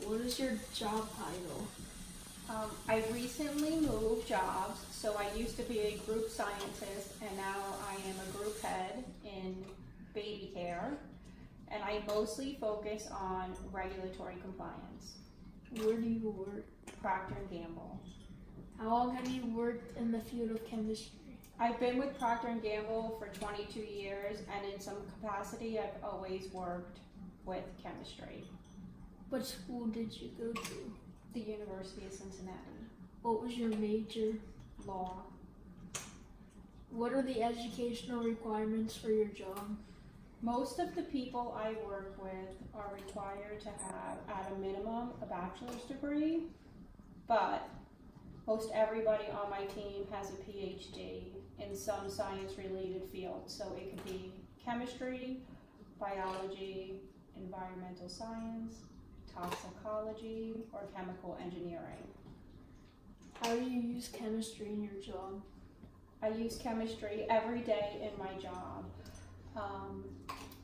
What is your job title? I recently moved jobs, so I used to be a group scientist and now I am a group head in baby care, and I mostly focus on regulatory compliance. Where do you work? Procter & Gamble. How long have you worked in the field of chemistry? I've been with Procter & Gamble for 22 years, and in some capacity I've always worked with chemistry. What school did you go to? The University of Cincinnati. What was your major? Law. What are the educational requirements for your job? Most of the people I work with are required to have, at a minimum, a bachelor's degree, but most everybody on my team has a PhD in some science-related field. So it could be chemistry, biology, environmental science, toxicology, or chemical engineering. How do you use chemistry in your job? I use chemistry every day in my job.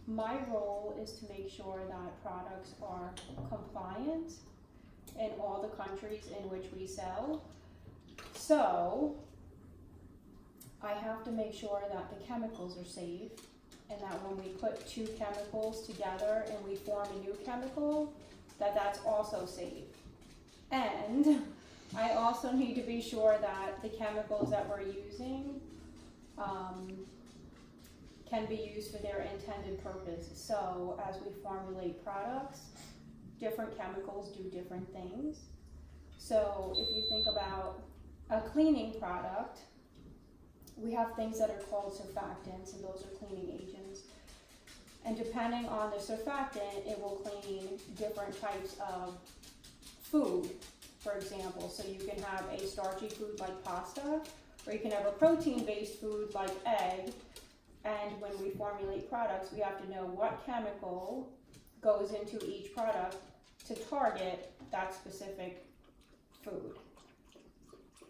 My role is to make sure that products are compliant in all the countries in which we sell. So I have to make sure that the chemicals are safe, and that when we put two chemicals together and we form a new chemical, that's also safe. And I also need to be sure that the chemicals that we're using can be used for their intended purpose. So as we formulate products, different chemicals do different things. So if you think about a cleaning product, we have things that are called surfactants, and those are cleaning agents. And depending on the surfactant, it will clean different types of food, for example. So you can have a starchy food like pasta, or you can have a protein-based food like egg. And when we formulate products, we have to know what chemical goes into each product to target that specific food.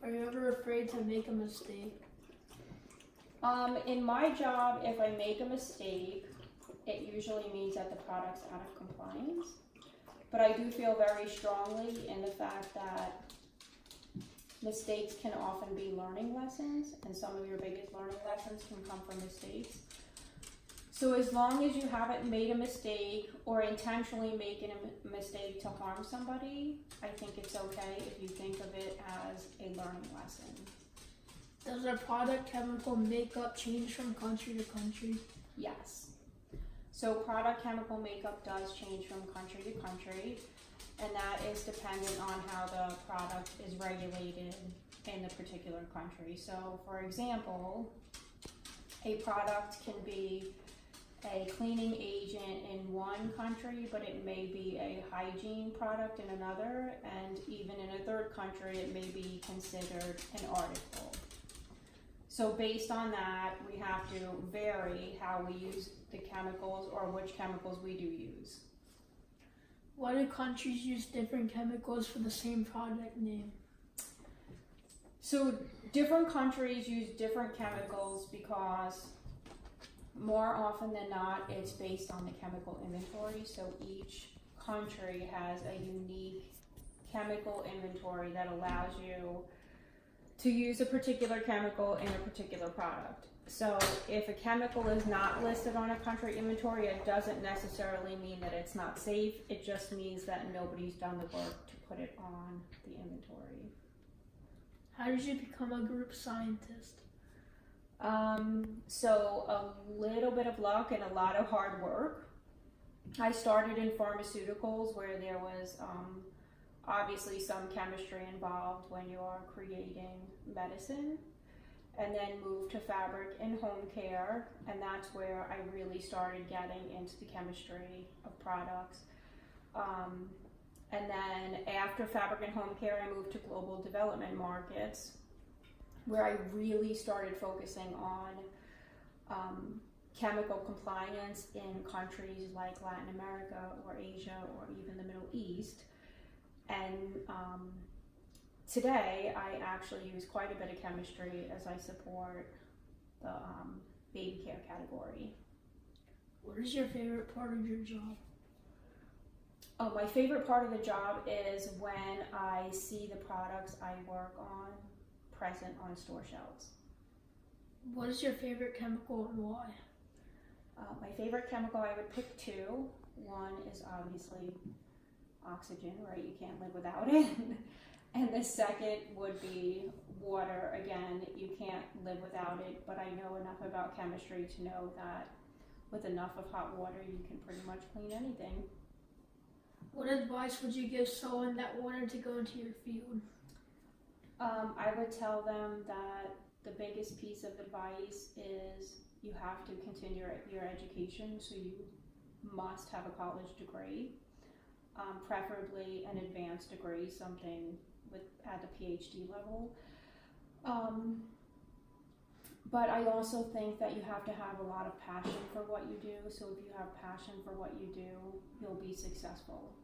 Are you ever afraid to make a mistake? In my job, if I make a mistake, it usually means that the product's out of compliance. But I do feel very strongly in the fact that mistakes can often be learning lessons, and some of your biggest learning lessons can come from mistakes. So as long as you haven't made a mistake or intentionally making a mistake to harm somebody, I think it's okay if you think of it as a learning lesson. Does a product chemical makeup change from country to country? Yes. So product chemical makeup does change from country to country, and that is dependent on how the product is regulated in the particular country. So for example, a product can be a cleaning agent in one country, but it may be a hygiene product in another, and even in a third country it may be considered an article. So based on that, we have to vary how we use the chemicals, or which chemicals we do use. Why do countries use different chemicals for the same product name? So different countries use different chemicals because more often than not, it's based on the chemical inventory. So each country has a unique chemical inventory that allows you to use a particular chemical in a particular product. So if a chemical is not listed on a country inventory, it doesn't necessarily mean that it's not safe. It just means that nobody's done the work to put it on the inventory. How did you become a group scientist? So a little bit of luck and a lot of hard work. I started in pharmaceuticals, where there was obviously some chemistry involved when you are creating medicine, and then moved to fabric and home care, and that's where I really started getting into the chemistry of products. And then after fabric and home care, I moved to global development markets, where I really started focusing on chemical compliance in countries like Latin America or Asia or even the Middle East. And today I actually use quite a bit of chemistry as I support the baby care category. What is your favorite part of your job? Oh, my favorite part of the job is when I see the products I work on present on store shelves. What is your favorite chemical and why? My favorite chemical, I would pick two. One is obviously oxygen, right? You can't live without it. And the second would be water. Again, you can't live without it, but I know enough about chemistry to know that with enough of hot water, you can pretty much clean anything. What advice would you give someone that wanted to go into your field? I would tell them that the biggest piece of advice is you have to continue your education, so you must have a college degree, preferably an advanced degree, something at the PhD level. But I also think that you have to have a lot of passion for what you do, so if you have passion for what you do, you'll be successful.